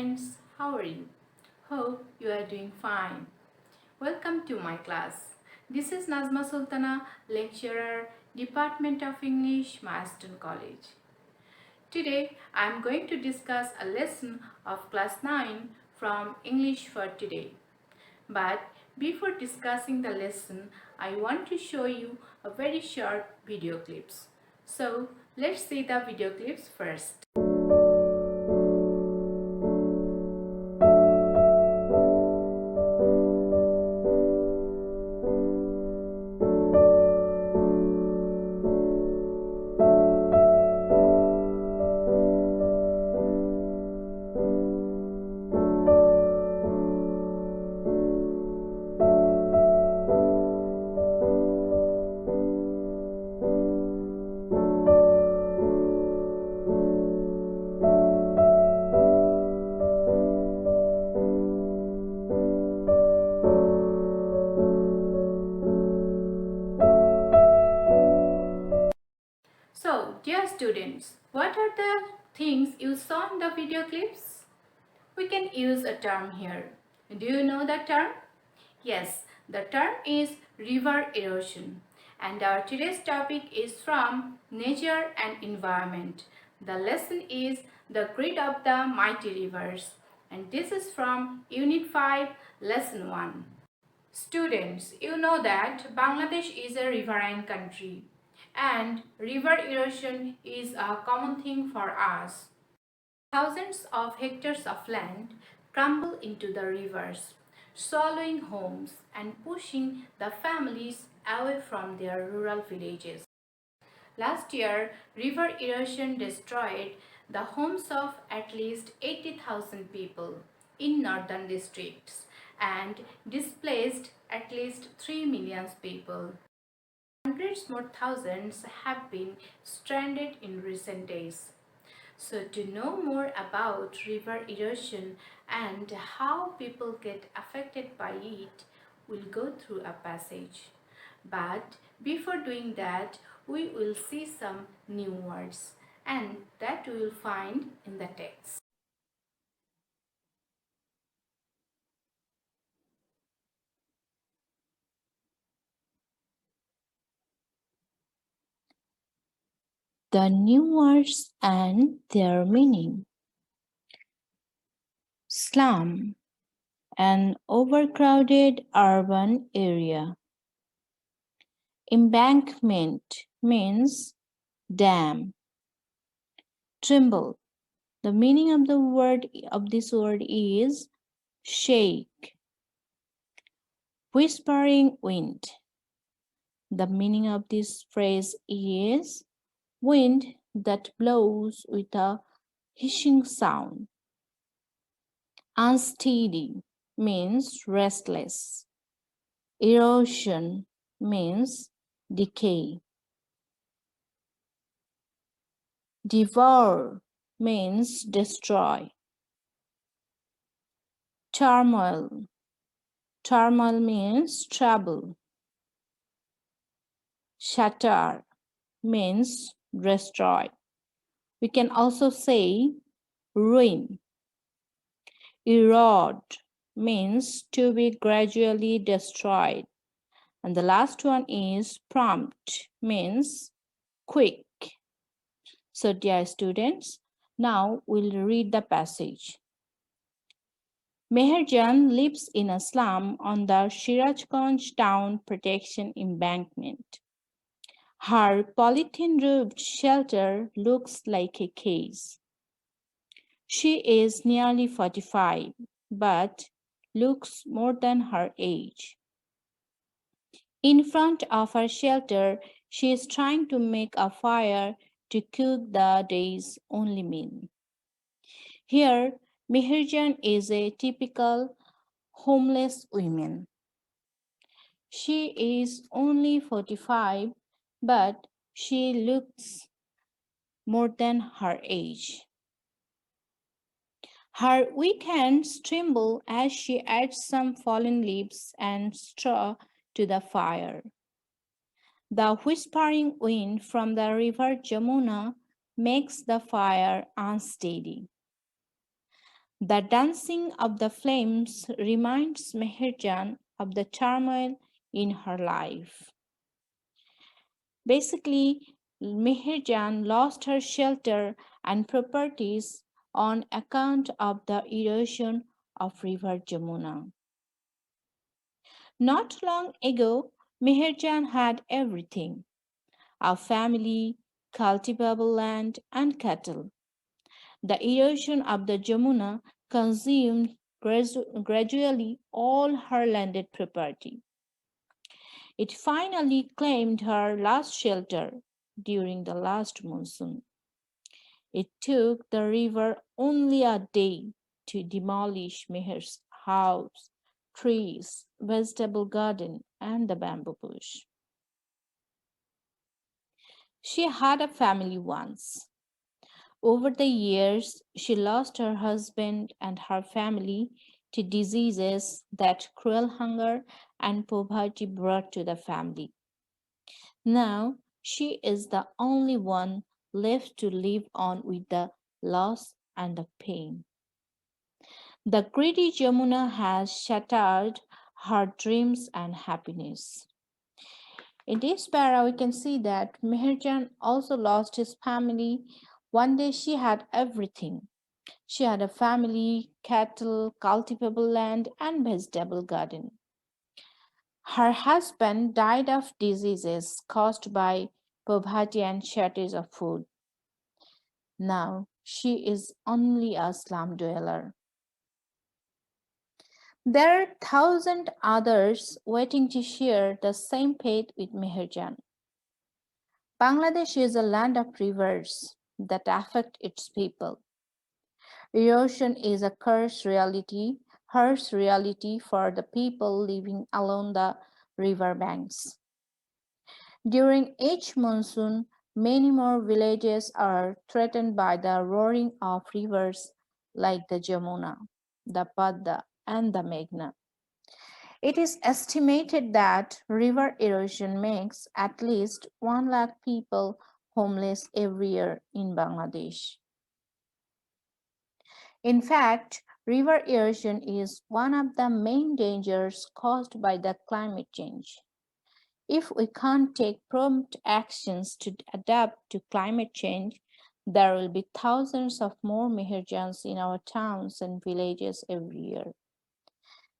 students, how are you? Hope you are doing fine. Welcome to my class. This is Nazma Sultana, lecturer, Department of English, Marston College. Today I am going to discuss a lesson of class 9 from English for today. But before discussing the lesson, I want to show you a very short video clips. So let's see the video clips first. So, dear students, what are the things you saw in the video clips? We can use a term here. Do you know the term? Yes, the term is river erosion. And our today's topic is from nature and environment. The lesson is the grid of the mighty rivers. And this is from Unit 5, Lesson 1. Students, you know that Bangladesh is a riverine country and river erosion is a common thing for us. Thousands of hectares of land crumble into the rivers, swallowing homes and pushing the families away from their rural villages. Last year, river erosion destroyed the homes of at least 80,000 people in northern districts and displaced at least 3 million people. Hundreds more thousands have been stranded in recent days. So to know more about river erosion and how people get affected by it, we'll go through a passage. But before doing that, we will see some new words and that we will find in the text. The new words and their meaning. Slum, an overcrowded urban area. Embankment means dam. Tremble. The meaning of this word is shake. Whispering wind. The meaning of this phrase is wind that blows with a hissing sound. Unsteady means restless. Erosion means decay. Devour means destroy. Turmoil. Turmoil means trouble. Shatter means destroy. We can also say ruin. Erode means to be gradually destroyed. And the last one is prompt, means quick. So dear students, now we'll read the passage. Meherjan lives in a slum on the Sirajganj town protection embankment. Her polythene-roofed shelter looks like a case. She is nearly 45, but looks more than her age. In front of her shelter, she is trying to make a fire to cook the day's only meal. Here, Meherjan is a typical homeless woman. She is only 45, but she looks more than her age. Her weak hands tremble as she adds some fallen leaves and straw to the fire. The whispering wind from the river Jamuna makes the fire unsteady. The dancing of the flames reminds Meherjan of the turmoil in her life. Basically, Meherjan lost her shelter and properties on account of the erosion of River Jamuna. Not long ago, Meherjan had everything: a family, cultivable land, and cattle. The erosion of the Jamuna consumed gradually all her landed property. It finally claimed her last shelter during the last monsoon. It took the river only a day to demolish Meher's house, trees, vegetable garden, and the bamboo bush. She had a family once. Over the years, she lost her husband and her family to diseases that cruel hunger and poverty brought to the family. Now, she is the only one left to live on with the loss and the pain. The greedy Jamuna has shattered her dreams and happiness. In this para, we can see that Meherjan also lost his family. One day she had everything. She had a family, cattle, cultivable land, and vegetable garden. Her husband died of diseases caused by poverty and shortage of food. Now she is only a slum dweller. There are thousand others waiting to share the same fate with Meherjan. Bangladesh is a land of rivers that affect its people. Erosion is a harsh reality for the people living along the river banks. During each monsoon, many more villages are threatened by the roaring of rivers like the Jamuna, the Padda, and the Meghna. It is estimated that river erosion makes at least 1 lakh people homeless every year in Bangladesh. In fact, river erosion is one of the main dangers caused by the climate change. If we can't take prompt actions to adapt to climate change, there will be thousands of more Meherjans in our towns and villages every year.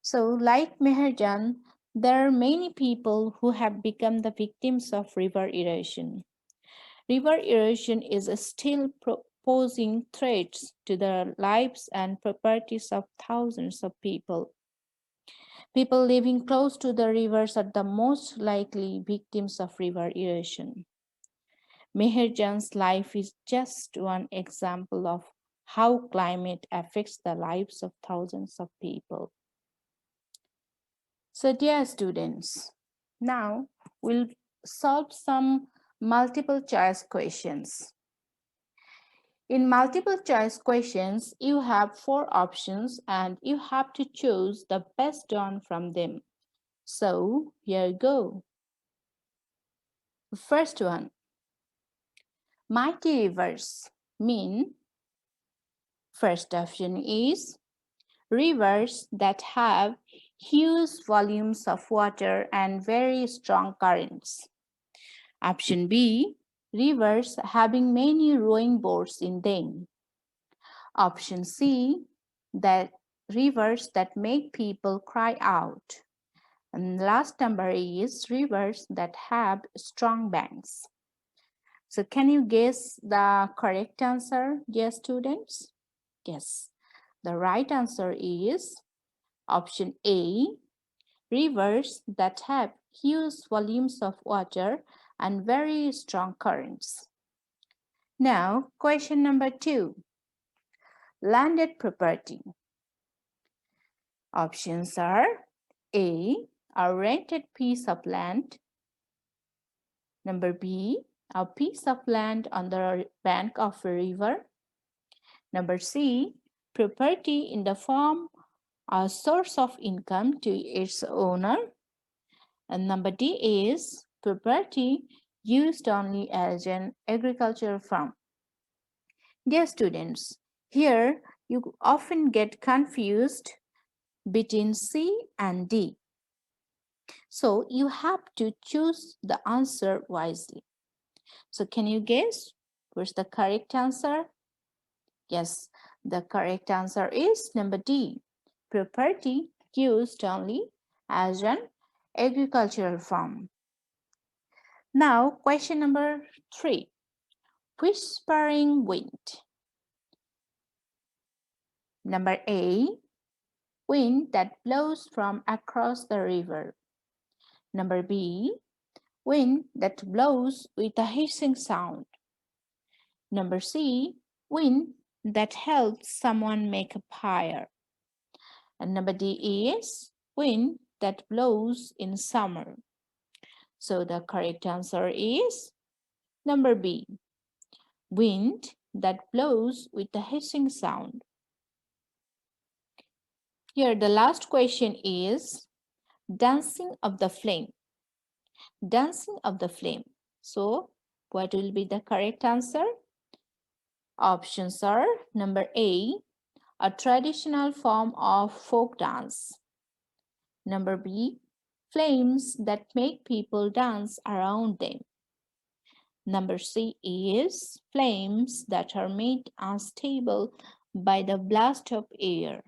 So, like Meherjan, there are many people who have become the victims of river erosion. River erosion is still posing threats to the lives and properties of thousands of people. People living close to the rivers are the most likely victims of river erosion. Meherjan's life is just one example of how climate affects the lives of thousands of people. So, dear students, now we'll solve some multiple choice questions. In multiple choice questions, you have four options and you have to choose the best one from them. So, here you go. First one, mighty rivers mean, first option is rivers that have huge volumes of water and very strong currents. Option B, rivers having many rowing boats in them. Option C, that rivers that make people cry out. And last number is rivers that have strong banks. So can you guess the correct answer, dear students? Yes. The right answer is option A, rivers that have huge volumes of water and very strong currents. Now, question number 2. Landed property. Options are A, a rented piece of land. Number B, a piece of land on the bank of a river. Number C, property in the form a source of income to its owner. And number D is property used only as an agricultural farm. Dear students, here You often get confused between C and D. So you have to choose the answer wisely. So can you guess what's the correct answer? Yes, the correct answer is number D. Property used only as an agricultural farm. Now, question number 3. Whispering wind. Number A. Wind that blows from across the river. Number B. Wind that blows with a hissing sound. Number C. Wind that helps someone make a fire. And number D is wind that blows in summer. So the correct answer is number B. Wind that blows with a hissing sound. Here the last question is dancing of the flame. Dancing of the flame. So what will be the correct answer? Options are number a traditional form of folk dance. Number B, flames that make people dance around them. Number C is flames that are made unstable by the blast of air.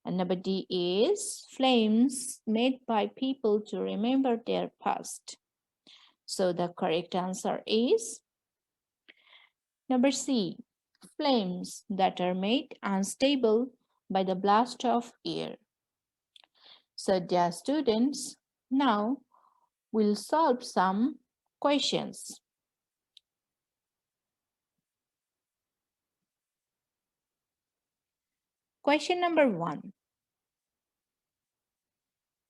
And number D is flames made by people to remember their past. So the correct answer is number C, flames that are made unstable by the blast of air. So dear students, now we'll solve some questions. Question number 1.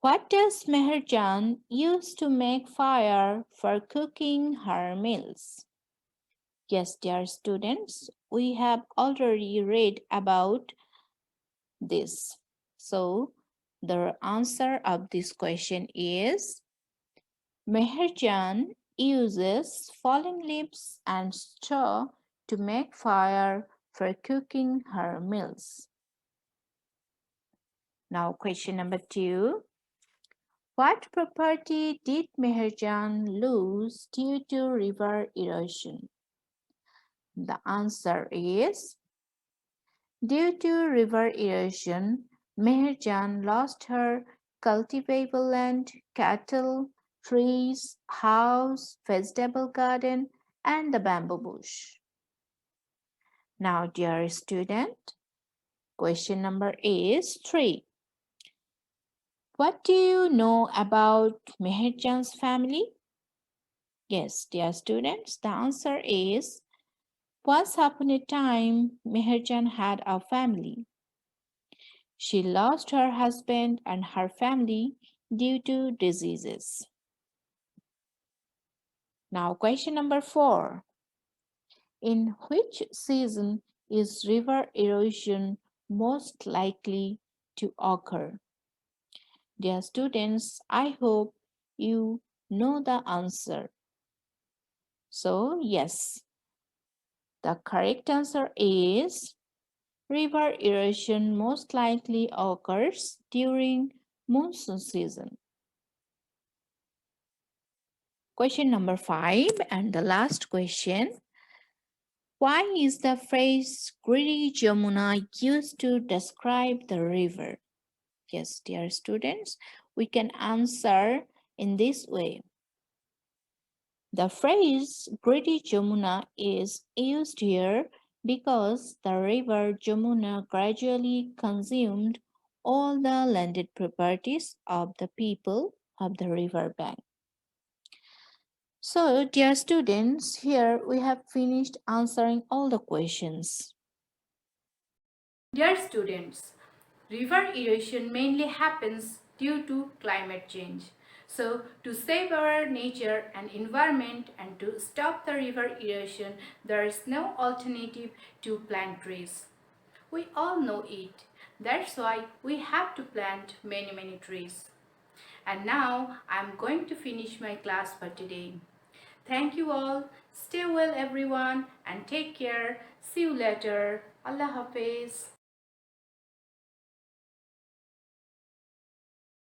What does Meherjan use to make fire for cooking her meals? Yes, dear students, we have already read about this. So, the answer of this question is Meherjan uses fallen leaves and straw to make fire for cooking her meals. Now, question number 2. What property did Meherjan lose due to river erosion? The answer is due to river erosion, Meherjan lost her cultivable land, cattle, trees, house, vegetable garden, and the bamboo bush. Now, dear student, question number is 3. What do you know about Meherjan's family? Yes, dear students, the answer is once upon a time, Meherjan had a family. She lost her husband and her family due to diseases. Now, question number 4. In which season is river erosion most likely to occur? Dear students, I hope you know the answer. So, yes, the correct answer is river erosion most likely occurs during monsoon season. Question number 5 and the last question. Why is the phrase greedy Jamuna used to describe the river? Yes, dear students, we can answer in this way. The phrase greedy Jamuna is used here because the river Jamuna gradually consumed all the landed properties of the people of the river bank. So, dear students, here we have finished answering all the questions. Dear students, river erosion mainly happens due to climate change. So, to save our nature and environment and to stop the river erosion, there is no alternative to plant trees. We all know it. That's why we have to plant many trees. And now I'm going to finish my class for today. Thank you all. Stay well everyone and take care. See you later. Allah Hafiz.